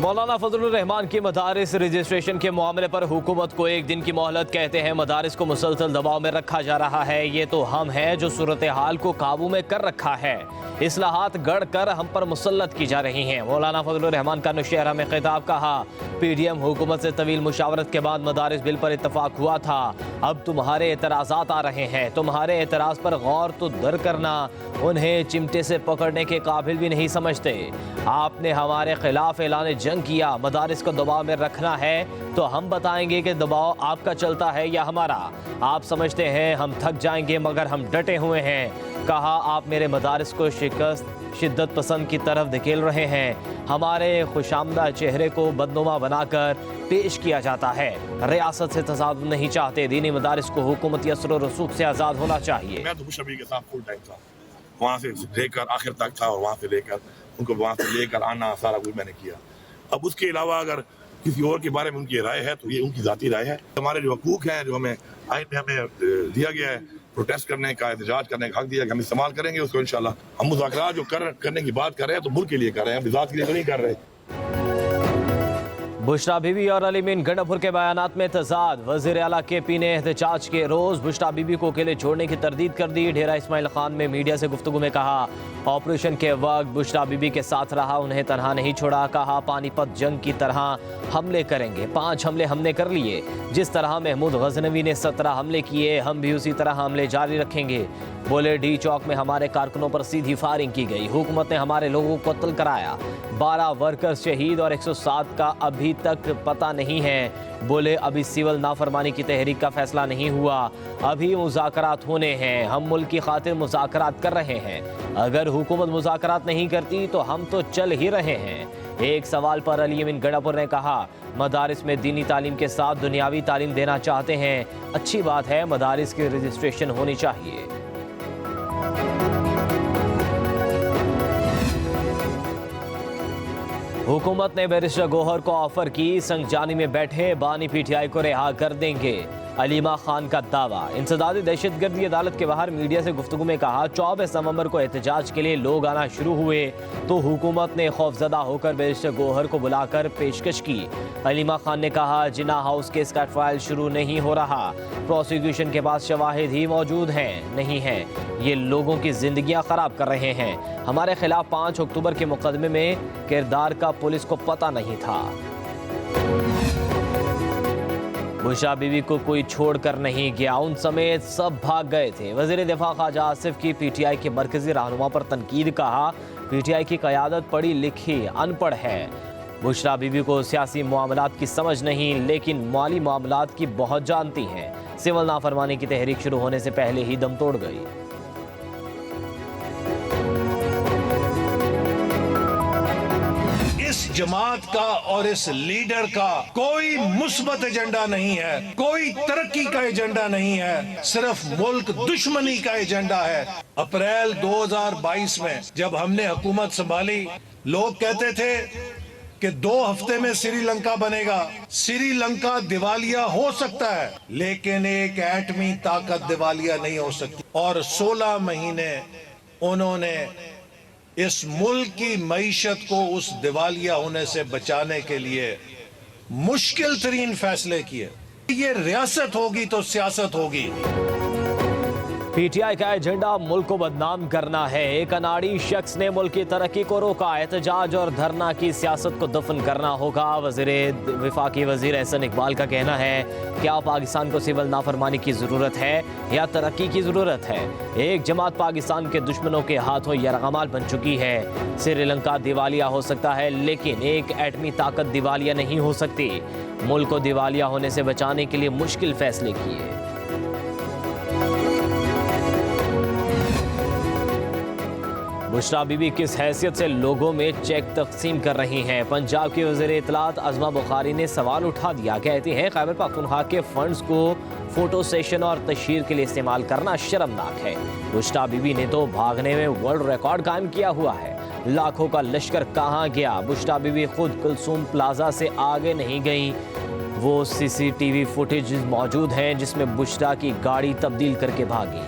मौलाना फजलुर रहमान की मदारिस रजिस्ट्रेशन के मामले पर हुकूमत को एक दिन की मोहलत कहते हैं। मदारिस को मुसलसल दबाव में रखा जा रहा है। ये तो हम हैं जो सूरत हाल को काबू में कर रखा है। इस्लाहात गढ़ कर हम पर मुसल्लत की जा रही हैं। मौलाना फजलुर रहमान का नौशहरा में खिताब। कहा PDM हुकूमत से तवील मुशावरत के बाद मदारिस बिल पर इत्तफाक हुआ था। अब तुम्हारे एतराज़ात आ रहे हैं। तुम्हारे एतराज़ पर गौर तो दर करना, उन्हें चिमटे से पकड़ने के काबिल भी नहीं समझते। आपने हमारे खिलाफ ऐलान जंग किया। मदारिस को दबाव में रखना है तो हम बताएंगे कि दबाव आपका चलता है या हमारा। आप समझते हैं हम थक जाएंगे मगर हम डटे हुए हैं। कहा आप मेरे मदारिस को शिद्दत पसंद की तरफ धकेल रहे हैं। हमारे खुशामदा चेहरे को बदनुमा बनाकर पेश किया जाता है। रियासत से तसादुम नहीं चाहते। दीनी मदारिस को हुकूमती असर और रसूख से आज़ाद होना चाहिए। मैं तो मुशर्रफ के साथ फुल टाइम था, वहाँ से लेकर आखिर तक था और वहाँ से लेकर उनको वहाँ से लेकर आना सारा कुछ मैंने किया। अब उसके अलावा अगर किसी और के बारे में उनकी राय है तो ये उनकी ज़ाती राय है। हमारे जो हकूक़ हैं, जो हमें आइन में हमें दिया गया है, प्रोटेस्ट करने का, एहतजाज करने का हक दिया, हम इस्तेमाल करेंगे उसको इंशाल्लाह। हम मुज़ाकरात जो करने की बात कर रहे हैं तो मुल्क के लिए कर रहे हैं, हम ज़ात के लिए तो नहीं कर रहे। बुशरा बीबी और अलीमीन गंडापुर के बयानात में तजाद। वज़ीर आला KP ने एहतजाज के रोज़ बुशरा बीबी को अकेले छोड़ने की तरदीद कर दी। डेरा इस्माइल खान में मीडिया से गुफ्तगू में कहा ऑपरेशन के वक्त बुशरा बीबी के साथ रहा, उन्हें तनहा नहीं छोड़ा। कहा पानीपत जंग की तरह हमले करेंगे। 5 हमले हमने कर लिए। जिस तरह महमूद गजनवी ने 17 हमले किए, हम भी उसी तरह हमले जारी रखेंगे। बोले D चौक में हमारे कारकुनों पर सीधी फायरिंग की गई। हुकूमत ने हमारे लोगों को कत्ल कराया। 12 वर्कर्स शहीद और 107 का अभी तक पता नहीं है। बोले अभी सिविल नाफरमानी की तहरीक का फैसला नहीं हुआ, अभी मुज़ाकरात होने हैं। हम मुल्क की खातिर मुज़ाकरात कर रहे हैं। अगर हुकूमत मुज़ाकरात नहीं करती तो हम तो चल ही रहे हैं। एक सवाल पर अलीमीन गंडापुर ने कहा मदारिस में दीनी तालीम के साथ दुनियावी तालीम देना चाहते हैं। अच्छी बात है, मदारिस की रजिस्ट्रेशन होनी चाहिए। हुकूमत ने बैरिस्टर गौहर को ऑफर की। संगजानी में बैठे बानी PTI को रिहा कर देंगे। अलीमा खान का दावा। इंसदादी दहशतगर्दी अदालत के बाहर मीडिया से गुफ्तगू में कहा 24 नवंबर को एहतजाज के लिए लोग आना शुरू हुए तो हुकूमत ने खौफजदा होकर बैरिस्टर गौहर को बुलाकर पेशकश की। अलीमा खान ने कहा जिना हाउस केस का ट्रायल शुरू नहीं हो रहा, प्रोसिक्यूशन के पास शवाहिद ही मौजूद हैं नहीं हैं। ये लोगों की जिंदगियां खराब कर रहे हैं। हमारे खिलाफ 5 अक्टूबर के मुकदमे में किरदार का पुलिस को पता नहीं था। बुशरा बीबी को कोई छोड़कर नहीं गया, उन समेत सब भाग गए थे। वज़ीर दिफा ख्वाजा आसिफ की PTI के मरकजी रहनुमा पर तनकीद। कहा PTI की क़यादत पढ़ी लिखी अनपढ़ है। बुशरा बीबी को सियासी मामलात की समझ नहीं लेकिन माली मामलात की बहुत जानती हैं। सिविल नाफरमानी की तहरीक शुरू होने से पहले ही दम तोड़ गई। इस जमात का और इस लीडर का कोई मुस्बत एजेंडा नहीं है, कोई तरक्की का एजेंडा नहीं है, सिर्फ मुल्क दुश्मनी का एजेंडा है। अप्रैल 2022 में जब हमने हुकूमत संभाली, लोग कहते थे कि 2 हफ्ते में श्रीलंका बनेगा। श्रीलंका दिवालिया हो सकता है लेकिन एक एटमी ताकत दिवालिया नहीं हो सकती। और 16 महीने उन्होंने इस मुल्क की मईशत को उस दिवालिया होने से बचाने के लिए मुश्किल तरीन फैसले किए। ये रियासत होगी तो सियासत होगी। PTI का एजेंडा मुल्क को बदनाम करना है। एक अनाड़ी शख्स ने मुल्क की तरक्की को रोका। एहतजाज और धरना की सियासत को दफन करना होगा। वफाकी वजीर एहसन इकबाल का कहना है क्या पाकिस्तान को सिविल नाफरमानी की ज़रूरत है या तरक्की की ज़रूरत है? एक जमात पाकिस्तान के दुश्मनों के हाथों यरगमाल बन चुकी है। श्रीलंका दिवालिया हो सकता है लेकिन एक एटमी ताकत दिवालिया नहीं हो सकती। मुल्क को दिवालिया होने से बचाने के लिए मुश्किल फैसले किए। बुशरा बीबी किस हैसियत से लोगों में चेक तकसीम कर रही हैं? पंजाब के वज़ीर इत्तलात अज़मा बुखारी ने सवाल उठा दिया। कहती हैं खैबर पख्तूनख्वा के फंड्स को फोटो सेशन और तशहीर के लिए इस्तेमाल करना शर्मनाक है। बुशरा बीबी ने तो भागने में वर्ल्ड रिकॉर्ड कायम किया हुआ है। लाखों का लश्कर कहाँ गया? बुशरा बीबी खुद कुलसूम प्लाजा से आगे नहीं गई। वो CCTV फुटेज मौजूद हैं जिसमें बुशरा की गाड़ी तब्दील करके भागी।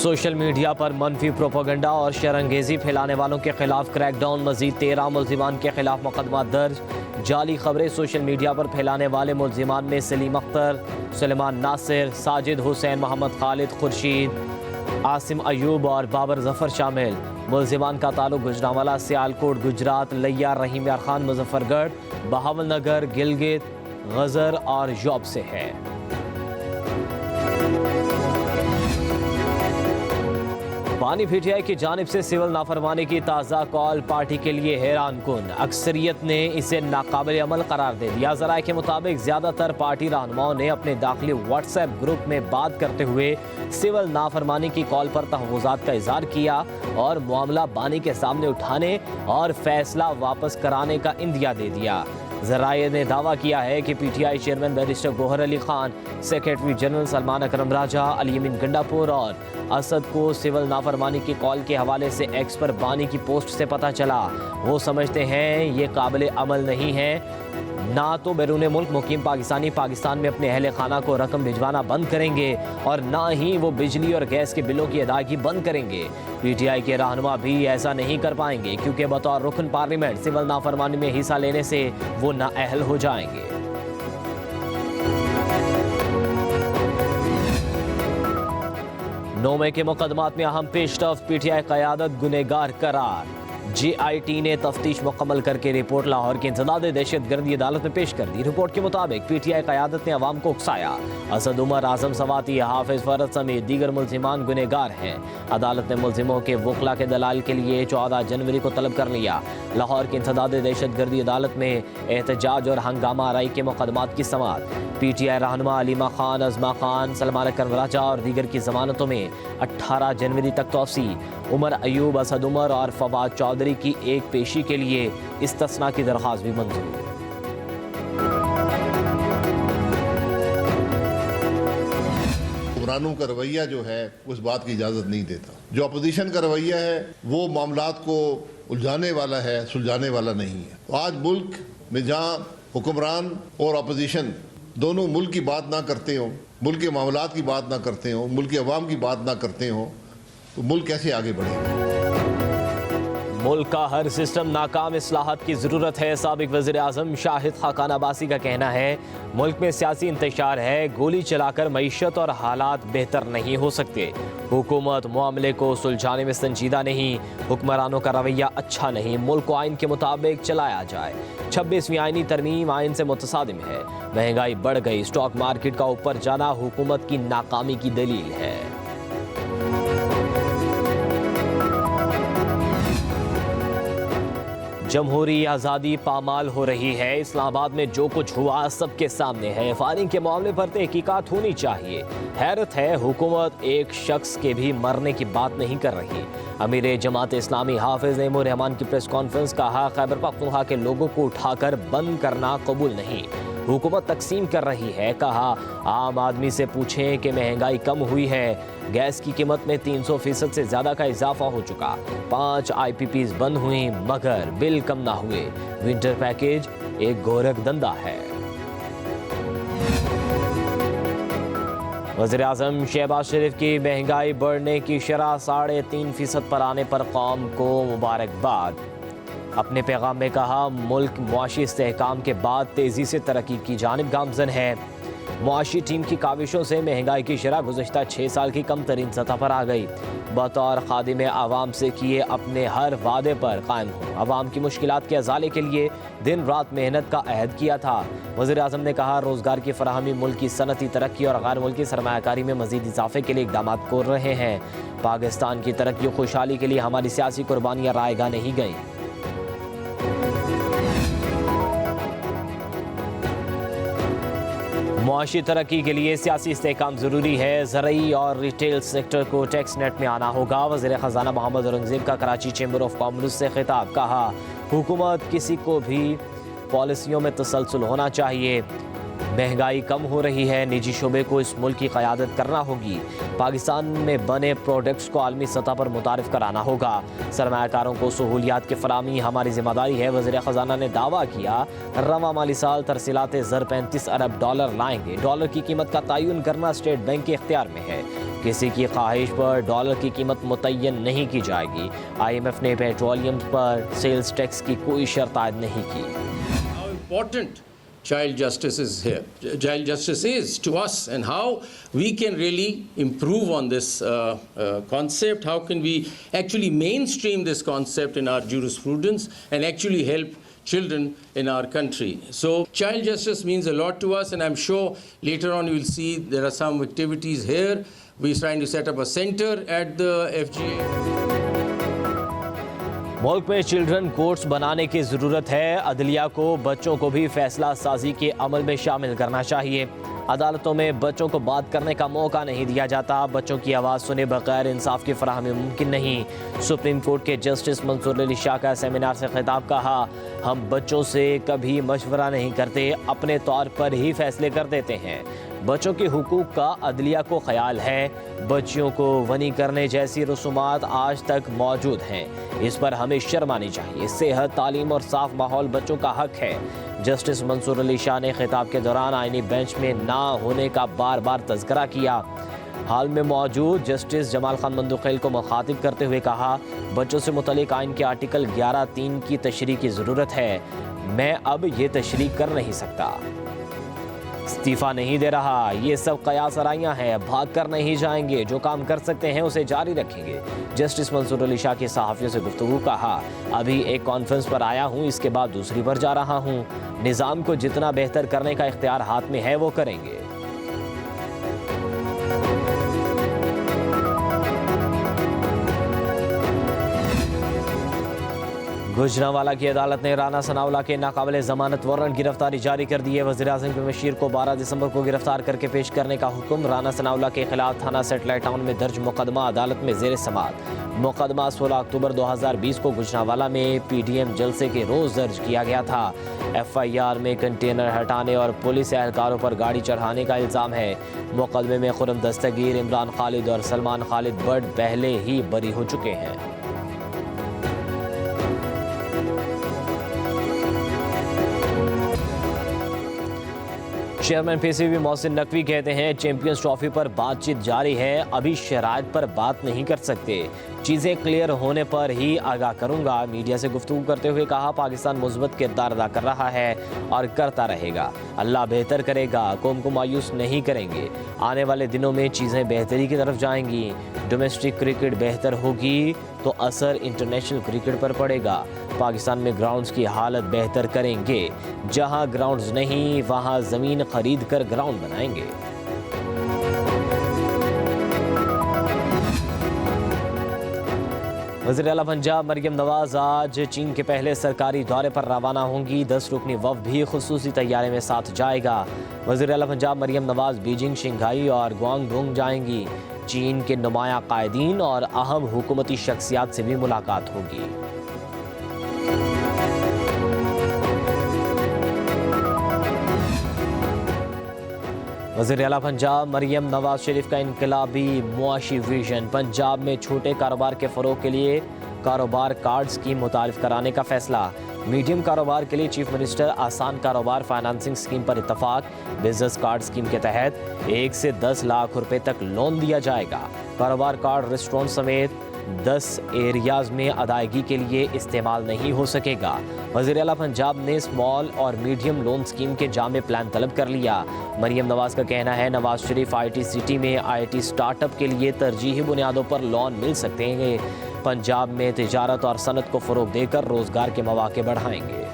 सोशल मीडिया पर मनफी प्रोपेगेंडा और शरंगेजी फैलाने वालों के खिलाफ क्रैक डाउन, मजीद 13 मुल्जिमान के खिलाफ मुकदमा दर्ज। जाली खबरें सोशल मीडिया पर फैलाने वाले मुल्जिमान में सलीम अख्तर, सुलेमान नासिर, साजिद हुसैन, मोहम्मद खालिद, खुर्शीद, आसिम अयूब और बाबर जफर शामिल। मुल्जिमान का ताल्लुक गुजरांवाला, सियालकोट, गुजरात, लिया, रहीम यार खान, मुजफ्फरगढ़, बहावल नगर, गिलगित, गजर और यौब से है। बानी पीटीआई की जानिब से सिविल नाफरमानी की ताज़ा कॉल पार्टी के लिए हैरान कुन। अक्सरियत ने इसे नाकाबिल अमल करार दे दिया। ज़राए के मुताबिक ज़्यादातर पार्टी रहनुमाओं ने अपने दाखिली व्हाट्सएप ग्रुप में बात करते हुए सिविल नाफरमानी की कॉल पर तहफ़्फ़ुज़ात का इज़हार किया और मामला बानी के सामने उठाने और फैसला वापस कराने का इंदिया दे दिया। ज़राए ने दावा किया है कि PTI chairman barrister Gauhar Ali Khan, secretary general Salman Akram Raja, Ali Amin Gandapur और असद को सिविल नाफरमानी की कॉल के हवाले से एक्स पर बानी की पोस्ट से पता चला। वो समझते हैं ये काबिल अमल नहीं है। ना तो बैरून मुल्क मुकीम पाकिस्तानी पाकिस्तान में अपने अहल खाना को रकम भिजवाना बंद करेंगे और ना ही वो बिजली और गैस के बिलों की अदायगी बंद करेंगे। पीटीआई के रहनुमा भी ऐसा नहीं कर पाएंगे क्योंकि बतौर रुकन पार्लियामेंट सिविल नाफरमानी में हिस्सा लेने से वो नाअहल हो जाएंगे। 9 मई के मुकदमात में अहम पेशरफ्त, पीटीआई क़यादत गुनहगार करार। GIT ने तफ्तीश मुकम्मल करके रिपोर्ट लाहौर की इंसदाद दहशतगर्दी अदालत में पेश कर दी। रिपोर्ट के मुताबिक पीटीआई क़यादत ने अवाम को उकसाया। असद उमर, आज़म सवाती, हाफिज फरद समेत दीगर मुल्जिमान गुनहगार हैं। अदालत ने मुल्जिमों के वकला के दलाल के लिए 14 जनवरी को तलब कर लिया। लाहौर की इंसदाद दहशतगर्दी अदालत में एहतजाज और हंगामा आराई के मुकदमात की समाअत। पीटीआई रहनुमा अलीमा खान, अज़मा खान, सलमान अकरम राजा और दीगर की जमानतों में 18 जनवरी तक तौसी। उमर अयूब, असद उमर और फवाद चौधरी की एक पेशी के लिए इस्तिस्ना की दरख्वास्त भी मंजूर। हुक्मरानों का रवैया जो है उस बात की इजाज़त नहीं देता। जो अपोजिशन का रवैया है वो मामलात को उलझाने वाला है, सुलझाने वाला नहीं है। तो आज मुल्क में जहाँ हुक्मरान और अपोजिशन दोनों मुल्क की बात ना करते हों, मुल्क के मामलात की बात ना करते हों, मुल्क के अवाम की बात ना करते हों, तो मुल्क कैसे आगे बढ़ेगा? मुल्क का हर सिस्टम नाकाम, इस्लाहत की ज़रूरत है। साबिक वज़ीर आज़म शाहिद खाकान अब्बासी का कहना है मुल्क में सियासी इंतशार है, गोली चलाकर मईशत और हालात बेहतर नहीं हो सकते। हुकूमत मामले को सुलझाने में संजीदा नहीं, हुक्मरानों का रवैया अच्छा नहीं। मुल्क को आइन के मुताबिक चलाया जाए। 26वीं आइनी तरमीम आइन से मुतसादिम है। महंगाई बढ़ गई, स्टॉक मार्केट का ऊपर जाना हुकूमत की नाकामी की दलील है। जमहूरी आज़ादी पामाल हो रही है। इस्लामाबाद में जो कुछ हुआ सबके सामने है। फायरिंग के मामले पर तहकीकात होनी चाहिए। हैरत है हुकूमत एक शख्स के भी मरने की बात नहीं कर रही। अमीर जमात इस्लामी हाफिज नईमुर रहमान की प्रेस कॉन्फ्रेंस, कहा खैबर पख्तूनख्वा के लोगों को उठाकर बंद करना कबूल नहीं, हुकूमत तकसीम कर रही है। कहा आम आदमी से पूछें कि महंगाई कम हुई है। गैस की कीमत में 300% से ज़्यादा का इजाफा हो चुका। 5 IPPs बंद हुई मगर बिल कम ना हुए। विंटर पैकेज एक गोरख धंधा है। वज़ीर आज़म शहबाज शरीफ की महंगाई बढ़ने की शरह 3.5% पर आने पर कौम को मुबारकबाद। अपने पैगाम में कहा मुल्क मुआशी इस्तेहकाम के बाद तेज़ी से तरक्की की जानिब गामज़न है। मुआशी टीम की काविशों से महंगाई की शरह गुज़श्ता 6 साल की कम तरीन सतह पर आ गई। बतौर खादिम आवाम से किए अपने हर वादे पर कायम हूँ। आवाम की मुश्किलात के अजाले के लिए दिन रात मेहनत का अहद किया था। वज़ीर आज़म ने कहा रोज़गार की फराहमी, मुल्क की सनती तरक्की और गैर मुल्की सरमायाकारी में मज़ीद इजाफे के लिए इक़दाम कर रहे हैं। पाकिस्तान की तरक्की और खुशहाली के लिए हमारी सियासी कुर्बानियाँ रायगा नहीं गईं। मुआशी तरक्की के लिए सियासी इस्तेहकाम ज़रूरी है। ज़रई और रिटेल सेक्टर को टैक्स नेट में आना होगा। वज़ीर ख़जाना मोहम्मद औरंगज़ेब का कराची चैम्बर ऑफ कॉमर्स से खिताब, कहा हुकूमत किसी को भी पॉलिसियों में तसलसल होना चाहिए। महंगाई कम हो रही है, निजी शोबे को इस मुल्क की क़यादत करना होगी। पाकिस्तान में बने प्रोडक्ट्स को आलमी सतह पर मुतारिफ कराना होगा। सरमायाकारों को सहूलियात की फराहमी हमारी जिम्मेदारी है। वज़ीर ख़जाना ने दावा किया रवा माली साल तरसीलात ज़र $35 अरब लाएंगे। डॉलर की कीमत का तयन करना स्टेट बैंक के इख्तियार में है। کسی کی خواہش پر ڈالر کی قیمت متعین نہیں کی جائے گی۔ IMF نے پیٹرولیم پر سیلز ٹیکس کی کوئی شرط عائد نہیں کی۔ How important child justice is here. Child justice is to us, and how we can really improve on this concept. How can we actually mainstream this concept in our jurisprudence and actually help children in our country. So child justice means a lot to us, and I'm sure later on you will see there are some activities here. We're trying to set up a center at the FGA. ملک میں children courts بنانے کی ضرورت ہے۔ عدلیہ کو بچوں کو بھی فیصلہ سازی کے عمل میں شامل کرنا چاہیے۔ عدالتوں میں بچوں کو بات کرنے کا موقع نہیں دیا جاتا۔ بچوں کی آواز سنے بغیر انصاف کی فراہمی ممکن نہیں۔ سپریم کورٹ کے جسٹس منصور علی شاہ کا سیمینار سے خطاب کہا، ہم بچوں سے کبھی مشورہ نہیں کرتے، اپنے طور پر ہی فیصلے کر دیتے ہیں۔ بچوں کے حقوق کا عدلیہ کو خیال ہے۔ بچیوں کو ونی کرنے جیسی رسومات آج تک موجود ہیں، اس پر ہمیں شرم آنی چاہیے۔ صحت، تعلیم اور صاف ماحول بچوں کا حق ہے۔ جسٹس منصور علی شاہ نے خطاب کے دوران آئینی بینچ میں نہ ہونے کا بار بار تذکرہ کیا۔ حال میں موجود جسٹس جمال خان مندوخیل کو مخاطب کرتے ہوئے کہا، بچوں سے متعلق آئین کے آرٹیکل 11(3) کی تشریح کی ضرورت ہے۔ میں اب یہ تشریح کر نہیں سکتا، استعفیٰ نہیں دے رہا، یہ سب قیاس آرائیاں ہیں، بھاگ کر نہیں جائیں گے، جو کام کر سکتے ہیں اسے جاری رکھیں گے۔ جسٹس منصور علی شاہ کی صحافیوں سے گفتگو، کہا، ابھی ایک کانفرنس پر آیا ہوں، اس کے بعد دوسری پر جا رہا ہوں، نظام کو جتنا بہتر کرنے کا اختیار ہاتھ میں ہے وہ کریں گے۔ گوجرانوالہ کی عدالت نے رانا ثناءاللہ کے ناقابل ضمانت وارنٹ گرفتاری جاری کر دی ہے۔ وزیراعظم کے مشیر کو 12 دسمبر کو گرفتار کر کے پیش کرنے کا حکم۔ رانا ثناءاللہ کے خلاف تھانہ سیٹلائٹ ٹاؤن میں درج مقدمہ عدالت میں زیر سماعت۔ مقدمہ 16 اکتوبر 2020 کو گوجرانوالہ میں PDM جلسے کے روز درج کیا گیا تھا۔ FIR میں کنٹینر ہٹانے اور پولیس اہلکاروں پر گاڑی چڑھانے کا الزام ہے۔ مقدمے میں خرم دستگیر، عمران خالد اور سلمان خالد بٹ پہلے ہی بری ہو چکے ہیں۔ چیئرمین PCB محسن نقوی کہتے ہیں، چیمپئنز ٹرافی پر بات چیت جاری ہے، ابھی شرائط پر بات نہیں کر سکتے، چیزیں کلیئر ہونے پر ہی آگاہ کروں گا۔ میڈیا سے گفتگو کرتے ہوئے کہا، پاکستان مثبت کردار ادا کر رہا ہے اور کرتا رہے گا، اللہ بہتر کرے گا، قوم کو مایوس نہیں کریں گے، آنے والے دنوں میں چیزیں بہتری کی طرف جائیں گی، ڈومیسٹک کرکٹ بہتر ہوگی تو اثر انٹرنیشنل کرکٹ پر پڑے گا، پاکستان میں گراؤنڈز کی حالت بہتر کریں گے، جہاں گراؤنڈز نہیں وہاں زمین خرید کر گراؤنڈ بنائیں گے۔ وزیر اعلیٰ پنجاب مریم نواز آج چین کے پہلے سرکاری دورے پر روانہ ہوں گی۔ 10 رکنی وفد بھی خصوصی طیارے میں ساتھ جائے گا۔ وزیر اعلیٰ پنجاب مریم نواز بیجنگ، شنگھائی اور گوانگڈونگ جائیں گی۔ چین کے نمایاں قائدین اور اہم حکومتی شخصیات سے بھی ملاقات ہوگی۔ وزیر اعلیٰ پنجاب مریم نواز شریف کا انقلابی معاشی ویژن، پنجاب میں چھوٹے کاروبار کے فروغ کے لیے کاروبار کارڈ اسکیم متعارف کرانے کا فیصلہ۔ میڈیم کاروبار کے لیے چیف منسٹر آسان کاروبار فائنانسنگ اسکیم پر اتفاق۔ بزنس کارڈ اسکیم کے تحت 1 سے 10 لاکھ روپے تک لون دیا جائے گا۔ کاروبار کارڈ ریسٹورنٹ سمیت 10 ایریاز میں ادائیگی کے لیے استعمال نہیں ہو سکے گا۔ وزیر اعلیٰ پنجاب نے اسمال اور میڈیم لون اسکیم کے جامع پلان طلب کر لیا۔ مریم نواز کا کہنا ہے، نواز شریف IT سٹی میں IT سٹارٹ اپ کے لیے ترجیحی بنیادوں پر لون مل سکتے ہیں۔ پنجاب میں تجارت اور صنعت کو فروغ دے کر روزگار کے مواقع بڑھائیں گے۔